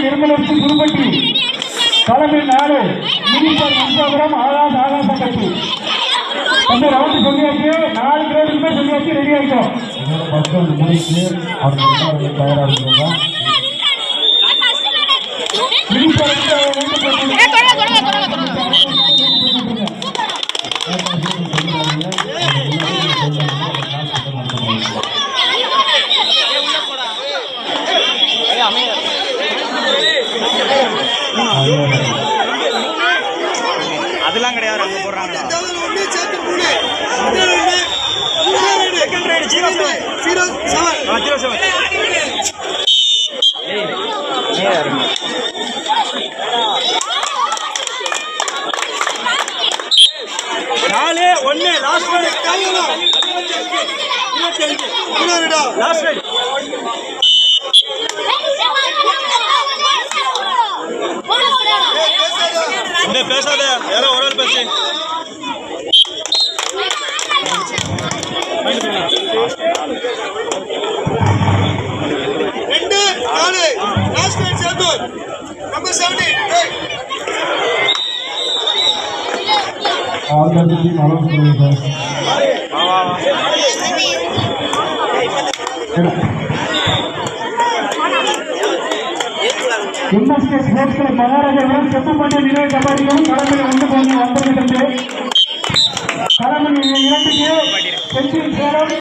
நிர்மலர்ச்சி குருபட்டி தலைமை 4 முனிசாபுரம் ஆகாஷ் கட்சி அந்த ரவுண்டு சொல்லியாச்சு 4 கிலோமீட்டருமே சொல்லியாச்சு ரெடி ஆகிட்டோம் முடிச்சு தயாராக இருக்கிறதா அதெல்லாம் கிடையாது அங்க போறாங்க பேசாத யாரோ ஒரு ஆள் பேசு மகாராஜா செப்புப்பட்ட நிலை கபாடிகளும் கடமையை வந்து வந்திருக்கிறது. கடமை 2க்கு